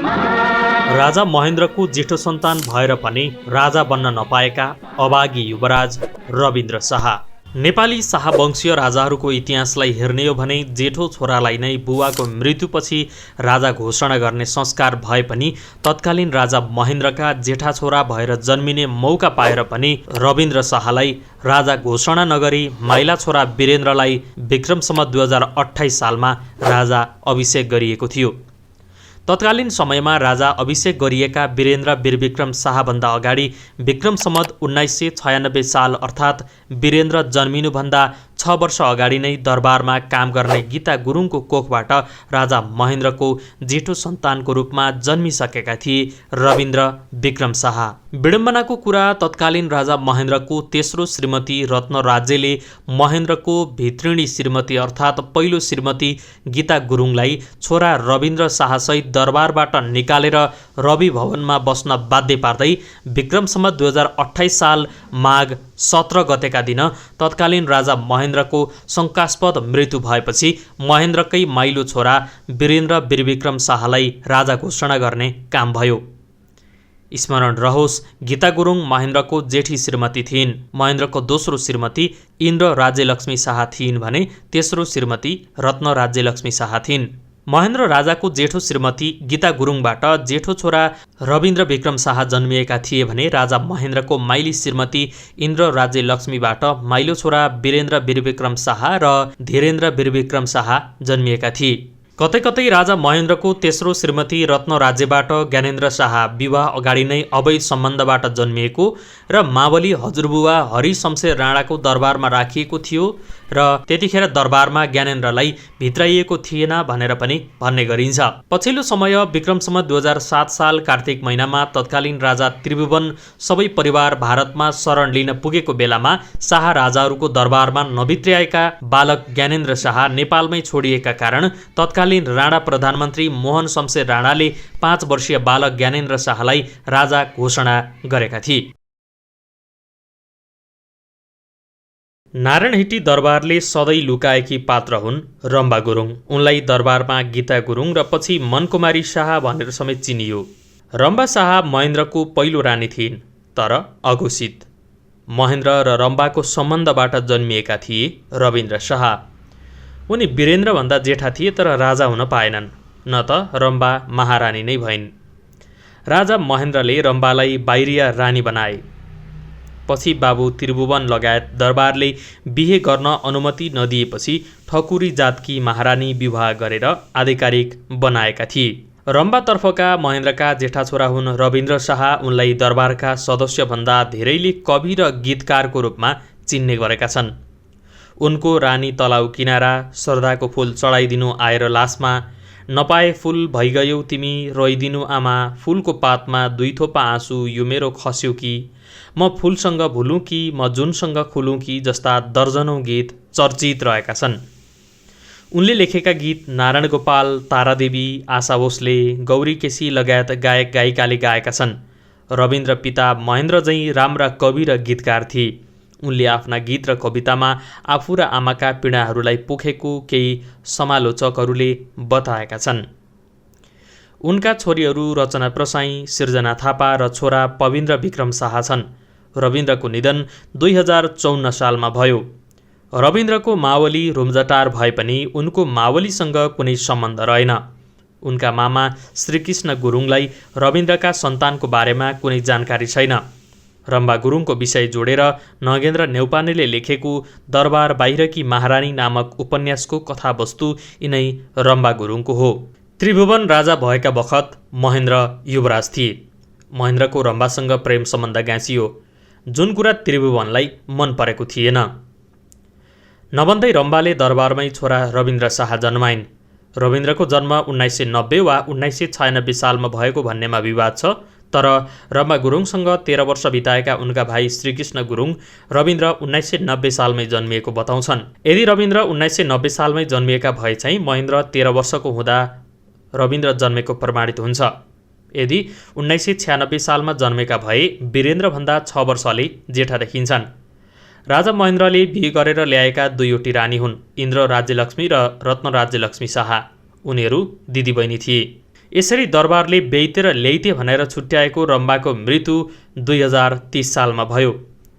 राजा महेन्द्रको जेठो सन्तान भएर पनि राजा बन्न नपाएका अभागी युवराज रविन्द्र शाह। नेपाली शाहवंशीय राजाहरूको इतिहासलाई हेर्ने हो भने जेठो छोरालाई नै बुवाको मृत्युपछि राजा घोषणा गर्ने संस्कार भए पनि तत्कालीन राजा महेन्द्रका जेठा छोरा भएर जन्मिने मौका पाएर पनि रविन्द्र शाहलाई राजा घोषणा नगरी माइला छोरा वीरेन्द्रलाई विक्रम सम्वत 2028 सालमा राजा अभिषेक गरिएको थियो। तत्कालीन समयमा राजा अभिषेक गरिएका वीरेन्द्र वीरविक्रम शाहभन्दा अगाडि विक्रम सम्वत 1996 साल अर्थात् वीरेन्द्र जन्मिनुभन्दा 6 वर्ष अगाडि नै दरबारमा काम गर्ने गीता गुरुङको कोखबाट राजा महेन्द्रको जेठो सन्तानको रूपमा जन्मिसकेका थिए रविन्द्र विक्रम शाह। विडम्बनाको कुरा तत्कालीन राजा महेन्द्रको तेस्रो श्रीमती रत्न राज्यले महेन्द्रको भित्रिणी श्रीमती अर्थात् पहिलो श्रीमती गीता गुरुङलाई छोरा रविन्द्र शाहसहित दरबारबाट निकालेर रवि भवनमा बस्न बाध्य पार्दै विक्रम सम्वत 2028 साल माघ 17 गतेका दिन तत्कालीन राजा महेन्द्रको शङ्कास्पद मृत्यु भएपछि महेन्द्रकै माइलो छोरा वीरेन्द्र वीरविक्रम शाहलाई राजा घोषणा गर्ने काम भयो। स्मरण रहोस्, गीता गुरुङ महेन्द्रको जेठी श्रीमती थिइन्। महेन्द्रको दोस्रो श्रीमती इन्द्र राज्यलक्ष्मी शाह थिइन् भने तेस्रो श्रीमती रत्न राज्यलक्ष्मी शाह थिइन्। महेन्द्र राजाको जेठो श्रीमती गीता गुरुङबाट जेठो छोरा रविन्द्र विक्रम शाह जन्मिएका थिए भने राजा महेन्द्रको माइली श्रीमती इन्द्र राज्यलक्ष्मीबाट माइलो छोरा वीरेन्द्र वीरविक्रम शाह र धीरेन्द्र वीरविक्रम शाह जन्मिएका थिए। कतै कतै राजा महेन्द्रको तेस्रो श्रीमती रत्न राज्यबाट ज्ञानेन्द्र शाह विवाह अगाडि नै अवैध सम्बन्धबाट जन्मिएको र मावली हजुरबुवा हरि शमशेर राणाको दरबारमा राखिएको थियो र त्यतिखेर दरबारमा ज्ञानेन्द्रलाई भित्राइएको थिएन भनेर पनि भन्ने गरिन्छ। पछिल्लो समय विक्रम सम्वत 2007 साल कार्तिक महिनामा तत्कालीन राजा त्रिभुवन सबै परिवार भारतमा शरण लिन पुगेको बेलामा शाह राजाहरूको दरबारमा नभित्र्याएका बालक ज्ञानेन्द्र शाह नेपालमै छोडिएका कारण तत्कालीन राणा प्रधानमन्त्री मोहन शमशेर राणाले 5 वर्षीय बालक ज्ञानेन्द्र शाहलाई राजा घोषणा गरेका थिए। नारायण हिटी दरबारले सधैँ लुकाएकी पात्र हुन् रम्बा गुरुङ। उनलाई दरबारमा गीता गुरुङ र पछि मनकुमारी शाह भनेर समेत चिनियो। रम्बा शाह महेन्द्रको पहिलो रानी थिइन्, तर अघोषित। महेन्द्र र रम्बाको सम्बन्धबाट जन्मिएका थिए रविन्द्र शाह। उनी वीरेन्द्रभन्दा जेठा थिए तर राजा हुन पाएनन्, न त रम्बा महारानी नै भइन्। राजा महेन्द्रले रम्बालाई बाहिरिया रानी बनाए। पछि बाबु त्रिभुवन लगायत दरबारले बिहे गर्न अनुमति नदिएपछि ठकुरी जातकी महारानी विवाह गरेर आधिकारिक बनाएका थिए। रम्बातर्फका महेन्द्रका जेठा छोरा हुन् रविन्द्र शाह। उनलाई दरबारका सदस्यभन्दा धेरैले कवि र गीतकारको रूपमा चिन्ने गरेका छन्। उनको रानी तलाउ किनारा, श्रद्धाको फूल चढाइदिनु आएर लासमा, नपाए फूल भइगयौ तिमी रोइदिनु आमा, फूलको पातमा 2 थोपा आँसु यो मेरो खस्यो कि, म फूलसँग भुलौँ कि म जुनसँग खुलौँ कि जस्ता दर्जनौं गीत चर्चित रहेका छन्। उनले लेखेका गीत नारायण गोपाल, तारादेवी, आशा भोसले, गौरी केसी लगायत गायक गायिकाले गाएका छन्। रविन्द्र पिता महेन्द्र झैँ राम्रा कवि र गीतकार थिए। उनले आफ्ना गीत र कवितामा आफू र आमाका पीडाहरूलाई पोखेको केही समालोचकहरूले बताएका छन्। उनका छोरीहरू रचना प्रसाई, सिर्जना थापा र छोरा पविन्द्र विक्रम शाह छन्। रविन्द्रको निधन 2054 सालमा भयो। रविन्द्रको मावली रुम्जाटार भए पनि उनको मावलीसँग कुनै सम्बन्ध रहेन। उनका मामा श्रीकृष्ण गुरुङलाई रविन्द्रका सन्तानको बारेमा कुनै जानकारी छैन। रम्बा गुरुङको विषय जोडेर नगेन्द्र नेउपानेले लेखेको दरबार बाहिरकी महारानी नामक उपन्यासको कथावस्तु यिनै रम्बा गुरुङको हो। त्रिभुवन राजा भएका बखत महेन्द्र युवराज थिए। महेन्द्रको रम्बासँग प्रेम सम्बन्ध गाँसियो, जुन कुरा त्रिभुवनलाई मन परेको थिएन। नभन्दै रम्बाले दरबारमै छोरा रविन्द्र शाह जन्माइन्। रविन्द्रको जन्म 1990 वा 1996 सालमा भएको भन्नेमा विवाद छ, तर रम्बा गुरुङसँग 13 वर्ष बिताएका उनका भाइ श्रीकृष्ण गुरुङ रविन्द्र 1990 सालमै जन्मिएको बताउँछन्। यदि रविन्द्र 1990 सालमै जन्मिएका भए चाहिँ महेन्द्र 13 वर्षको हुँदा रविन्द्र जन्मेको प्रमाणित हुन्छ। यदि 1996 सालमा जन्मेका भए वीरेन्द्रभन्दा 6 वर्षले जेठा देखिन्छन्। राजा महेन्द्रले बिहे गरेर ल्याएका 2वटी रानी हुन्, इन्द्र राज्यलक्ष्मी र रत्न राज्यलक्ष्मी शाह। उनीहरू दिदीबहिनी थिए। यसरी दरबारले बेइते र ल्याइते भनेर छुट्याएको रम्बाको मृत्यु 2030 सालमा भयो।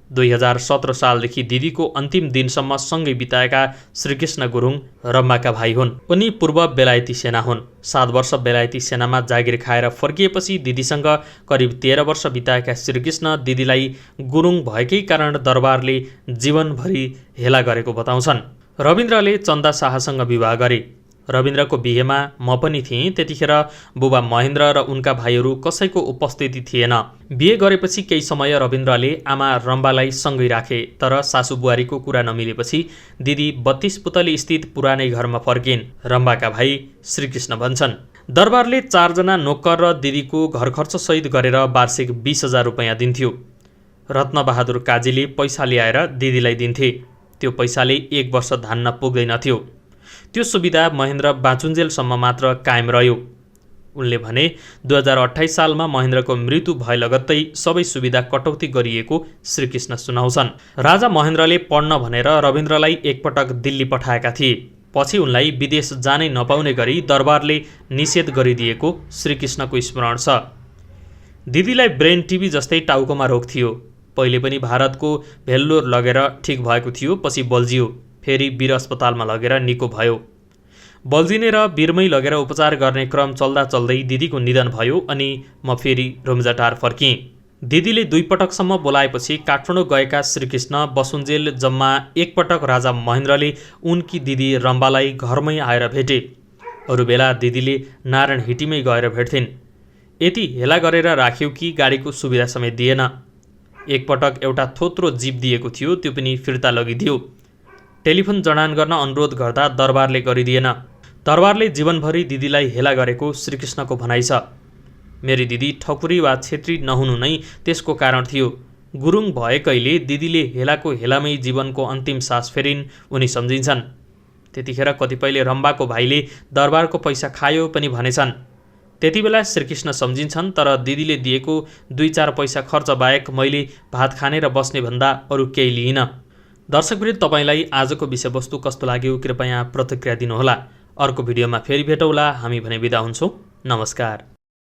2017 सालदेखि दिदीको अन्तिम दिनसम्म सँगै बिताएका श्रीकृष्ण गुरुङ रम्बाका भाइ हुन्। उनी पूर्व बेलायती सेना हुन्। 7 वर्ष बेलायती सेनामा जागिर खाएर फर्किएपछि दिदीसँग करिब 13 वर्ष बिताएका श्रीकृष्ण दिदीलाई गुरुङ भएकै कारण दरबारले जीवनभरि हेला गरेको बताउँछन्। रविन्द्रले चन्दा शाहसँग विवाह गरे। रविन्द्रको बिहेमा म पनि थिएँ। त्यतिखेर बुबा महेन्द्र र उनका भाइहरू कसैको उपस्थिति थिएन। बिहे गरेपछि केही समय रविन्द्रले आमा रम्बालाई सँगै राखे, तर सासु बुहारीको कुरा नमिलेपछि दिदी 32 पुतली स्थित पुरानै घरमा फर्किन्। रम्बाका भाइ श्रीकृष्ण भन्छन्, दरबारले 4 जना नोकर र दिदीको घर खर्च सहित गरेर वार्षिक 20,000 रुपैयाँ दिन्थ्यो। रत्नबहादुर काजीले पैसा ल्याएर दिदीलाई दिन्थे। त्यो पैसाले 1 वर्ष धान्न पुग्दैनथ्यो। त्यो सुविधा महेन्द्र बाँचुन्जेलसम्म मात्र कायम रह्यो। उनले भने 2028 सालमा महेन्द्रको मृत्यु भए लगत्तै सबै सुविधा कटौती गरिएको श्रीकृष्ण सुनाउँछन्। राजा महेन्द्रले पढ्न भनेर रविन्द्रलाई एकपटक दिल्ली पठाएका थिए। पछि उनलाई विदेश जानै नपाउने गरी दरबारले निषेध गरिदिएको श्रीकृष्णको स्मरण छ। दिदीलाई ब्रेन टिबी जस्तै टाउकोमा रोग थियो। पहिले पनि भारतको भेल्लोर लगेर ठिक भएको थियो, पछि बल्झियो, फेरि वीर अस्पतालमा लगेर निको भयो। बल्झिने र वीरमै लगेर उपचार गर्ने क्रम चल्दा चल्दै दिदीको निधन भयो अनि म फेरि रुम्जाटार फर्किएँ। दिदीले 2 पटकसम्म बोलाएपछि काठमाडौँ गएका श्रीकृष्ण बसुन्जेल जम्मा 1 पटक राजा महेन्द्रले उनकी दिदी रम्बालाई घरमै आएर भेटे। अरू बेला दिदीले नारायण हिटीमै गएर भेट्थिन्। यति हेला गरेर राख्यो कि गाडीको सुविधा समेत दिएन। एकपटक एउटा थोत्रो जीप दिएको थियो, त्यो पनि फिर्ता लगिदियो। टेलिफोन जडान गर्न अनुरोध गर्दा दरबारले गरिदिएन। दरबारले जीवनभरि दिदीलाई हेला गरेको श्रीकृष्णको भनाइ छ। मेरी दिदी ठकुरी वा छेत्री नहुनु नै त्यसको कारण थियो। गुरुङ भएकैले दिदीले हेलाको हेलामै जीवनको अन्तिम सास फेरिन् उनी सम्झिन्छन्। त्यतिखेर कतिपयले रम्बाको भाइले दरबारको पैसा खायो पनि भनेछन्। त्यति बेला श्रीकृष्ण सम्झिन्छन्, तर दिदीले दिएको 2-4 पैसा खर्च बाहेक मैले भात खाने र बस्ने भन्दा अरू केही लिइन। दर्शकवृन्द, तपाईलाई आजको विषयवस्तु कस्तो लाग्यो कृपया प्रतिक्रिया दिनुहोला। अर्को भिडियोमा फेरि भेटौँला। हामी भने बिदा हुन्छौँ। नमस्कार।